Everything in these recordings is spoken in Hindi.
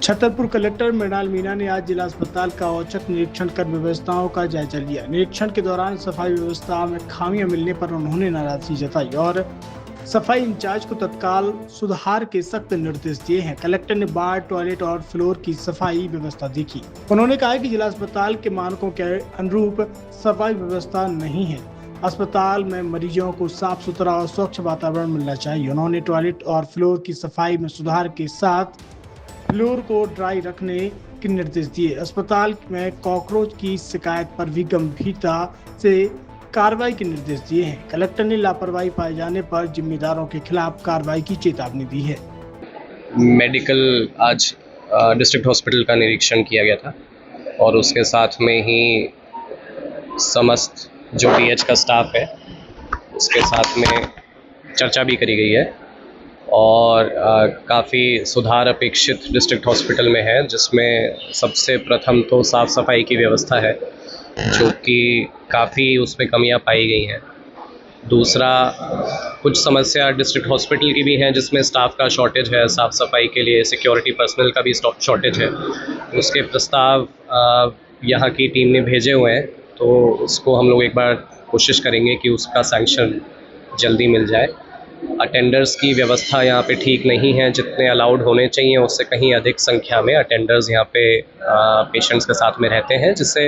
छतरपुर कलेक्टर मृणाल मीणा ने आज जिला अस्पताल का औचक निरीक्षण कर व्यवस्थाओं का जायजा लिया। निरीक्षण के दौरान सफाई व्यवस्था में खामियां मिलने पर उन्होंने नाराजगी जताई और सफाई इंचार्ज को तत्काल सुधार के सख्त निर्देश दिए हैं। कलेक्टर ने बार, टॉयलेट और फ्लोर की सफाई व्यवस्था देखी। उन्होंने कहा कि जिला अस्पताल के मानकों के अनुरूप सफाई व्यवस्था नहीं है। अस्पताल में मरीजों को साफ सुथरा और स्वच्छ वातावरण मिलना चाहिए। उन्होंने टॉयलेट और फ्लोर की सफाई में सुधार के साथ फ्लोर को ड्राई रखने के निर्देश दिए। अस्पताल में कॉकरोच की शिकायत पर भी गंभीरता से कार्रवाई के निर्देश दिए हैं। कलेक्टर ने लापरवाही पाए जाने पर जिम्मेदारों के खिलाफ कार्रवाई की चेतावनी दी है। मेडिकल आज डिस्ट्रिक्ट हॉस्पिटल का निरीक्षण किया गया था और उसके साथ में ही समस्त जो डीएच का स्टाफ है उसके साथ में चर्चा भी करी गई है और काफ़ी सुधार अपेक्षित डिस्ट्रिक्ट हॉस्पिटल में है, जिसमें सबसे प्रथम तो साफ़ सफाई की व्यवस्था है जो कि काफ़ी उसमें कमियां पाई गई हैं। दूसरा, कुछ समस्या डिस्ट्रिक्ट हॉस्पिटल की भी हैं जिसमें स्टाफ का शॉर्टेज है, साफ़ सफाई के लिए सिक्योरिटी पर्सनल का भी शॉर्टेज है। उसके प्रस्ताव यहाँ की टीम ने भेजे हुए हैं, तो उसको हम लोग एक बार कोशिश करेंगे कि उसका सैंक्शन जल्दी मिल जाए। अटेंडर्स की व्यवस्था यहाँ पे ठीक नहीं है, जितने अलाउड होने चाहिए उससे कहीं अधिक संख्या में अटेंडर्स यहाँ पे पेशेंट्स के साथ में रहते हैं, जिससे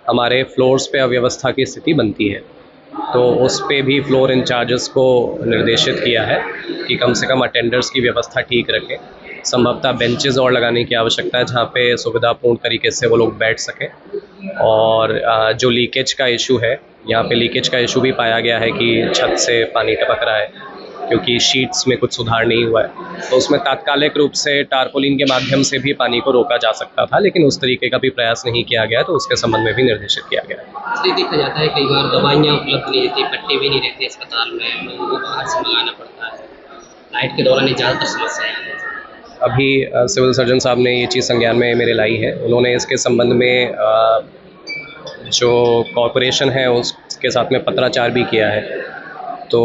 हमारे फ्लोर्स पे अव्यवस्था की स्थिति बनती है। तो उस पे भी फ्लोर इंचार्जेस को निर्देशित किया है कि कम से कम अटेंडर्स की व्यवस्था ठीक रखें। संभवतः बेंचेस और लगाने की आवश्यकता है जहाँ पे सुविधापूर्ण तरीके से वो लोग बैठ सकें। और जो लीकेज का इशू है, यहाँ पे लीकेज का इशू भी पाया गया है कि छत से पानी टपक रहा है क्योंकि शीट्स में कुछ सुधार नहीं हुआ है। तो उसमें तात्कालिक रूप से टारपोलिन के माध्यम से भी पानी को रोका जा सकता था, लेकिन उस तरीके का भी प्रयास नहीं किया गया, तो उसके संबंध में भी निर्देशित किया गया है। इसलिए देखा जाता है कई बार दवाइयाँ उपलब्ध नहीं रहती, पट्टे भी नहीं रहते अस्पताल में, लोगों को बाहर से मंगाना पड़ता है। नाइट के दौरान ज़्यादातर समस्याएं आती हैं। अभी सिविल सर्जन साहब ने ये चीज़ संज्ञान में मेरे लाई है। उन्होंने इसके संबंध में जो कॉरपोरेशन है उसके साथ में पत्राचार भी किया है, तो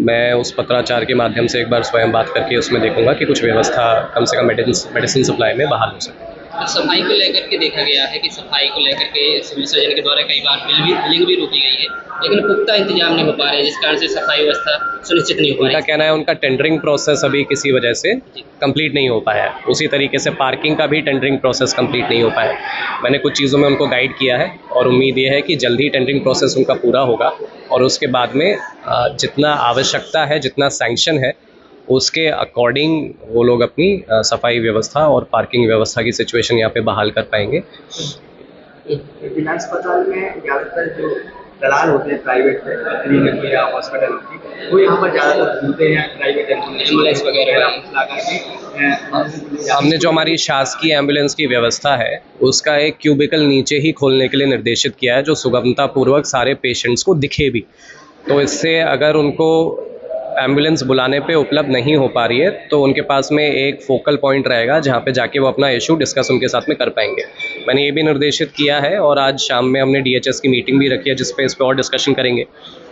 मैं उस पत्राचार के माध्यम से एक बार स्वयं बात करके उसमें देखूंगा कि कुछ व्यवस्था कम से कम मेडिसिन सप्लाई में बहाल हो सके। तो सफाई को लेकर के देखा गया है कि सफाई को लेकर के सिविल सर्जन के द्वारा कई बार बिलिंग भी रोकी गई है, लेकिन पुख्ता इंतजाम नहीं हो पा रहे, जिस कारण से सफाई व्यवस्था सुनिश्चित नहीं हो पा रही। उनका कहना है उनका टेंडरिंग प्रोसेस अभी किसी वजह से कंप्लीट नहीं हो पाया है। उसी तरीके से पार्किंग का भी टेंडरिंग प्रोसेस कंप्लीट नहीं हो पाया। मैंने कुछ चीज़ों में उनको गाइड किया है और उम्मीद ये है कि जल्द ही टेंडरिंग प्रोसेस उनका पूरा होगा और उसके बाद में जितना आवश्यकता है, जितना सैंक्शन है, उसके अकॉर्डिंग वो लोग अपनी सफाई व्यवस्था और पार्किंग व्यवस्था की सिचुएशन यहाँ पे बहाल कर पाएंगे। जिला अस्पताल में ज़्यादातर जो दलाल होते हैं प्राइवेट क्लिनिक या हॉस्पिटल की, वो यहाँ पर ज़्यादातर घूमते हैं प्राइवेट एम्बुलेंस वगैरह ला करके। हमने जो हमारी शासकीय एम्बुलेंस की व्यवस्था है उसका एक क्यूबिकल नीचे ही खोलने के लिए निर्देशित किया है, जो सुगमतापूर्वक सारे पेशेंट्स को दिखे भी। तो इससे अगर उनको एम्बुलेंस बुलाने पे उपलब्ध नहीं हो पा रही है तो उनके पास में एक फोकल पॉइंट रहेगा जहाँ पे जाके वो अपना इशू डिस्कस उनके साथ में कर पाएंगे। मैंने ये भी निर्देशित किया है और आज शाम में हमने डीएचएस की मीटिंग भी रखी है जिस पे इस पर और डिस्कशन करेंगे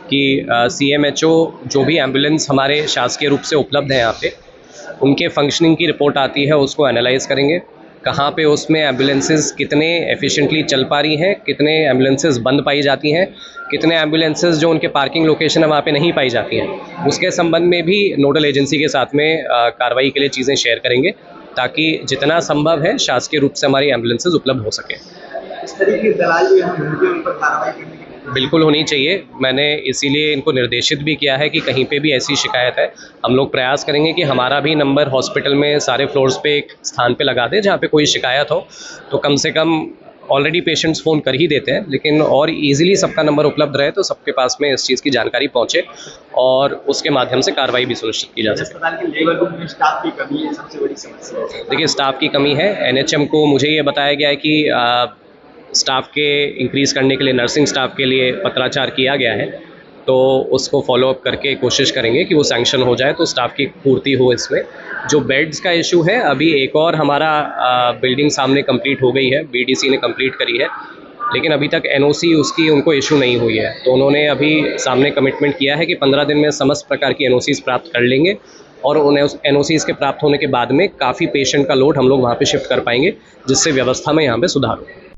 कि सीएमएचओ जो भी एम्बुलेंस हमारे शासकीय रूप से उपलब्ध है यहाँ पे, उनके फंक्शनिंग की रिपोर्ट आती है, उसको एनालाइज करेंगे। कहाँ पे उसमें एम्बुलेंसेस कितने एफिशिएंटली चल पा रही हैं, कितने एम्बुलेंसेस बंद पाई जाती हैं, कितने एम्बुलेंसेस जो उनके पार्किंग लोकेशन है वहाँ पे नहीं पाई जाती हैं, उसके संबंध में भी नोडल एजेंसी के साथ में कार्रवाई के लिए चीज़ें शेयर करेंगे ताकि जितना संभव है शासकीय रूप से हमारी एम्बुलेंसेस उपलब्ध हो सकें। इस तरीके के दलाल जो हैं उन पर कार्रवाई करने की बिल्कुल होनी चाहिए। मैंने इसीलिए इनको निर्देशित भी किया है कि कहीं पे भी ऐसी शिकायत है, हम लोग प्रयास करेंगे कि हमारा भी नंबर हॉस्पिटल में सारे फ्लोर्स पे एक स्थान पे लगा दें जहाँ पे कोई शिकायत हो तो कम से कम ऑलरेडी पेशेंट्स फ़ोन कर ही देते हैं, लेकिन और इजीली सबका नंबर उपलब्ध रहे तो सबके पास में इस चीज़ की जानकारी पहुँचे और उसके माध्यम से कार्रवाई भी सुनिश्चित की जा सके। अस्पताल के लेवल रूम में स्टाफ की कमी है सबसे बड़ी समस्या। देखिए, स्टाफ की कमी है। एनएचएम को मुझे ये बताया गया है कि स्टाफ के इंक्रीज़ करने के लिए नर्सिंग स्टाफ के लिए पत्राचार किया गया है, तो उसको फॉलोअप करके कोशिश करेंगे कि वो सैंक्शन हो जाए तो स्टाफ की पूर्ति हो। इसमें जो बेड्स का इशू है, अभी एक और हमारा बिल्डिंग सामने कंप्लीट हो गई है, बीडीसी ने कंप्लीट करी है, लेकिन अभी तक एनओसी उसकी उनको इशू नहीं हुई है। तो उन्होंने अभी सामने कमिटमेंट किया है कि 15 दिन में समस्त प्रकार की एनओसीज प्राप्त कर लेंगे और उन NOCs के प्राप्त होने के बाद में काफ़ी पेशेंट का लोड हम लोग वहाँ पे शिफ्ट कर पाएंगे, जिससे व्यवस्था में यहाँ पे सुधार हो।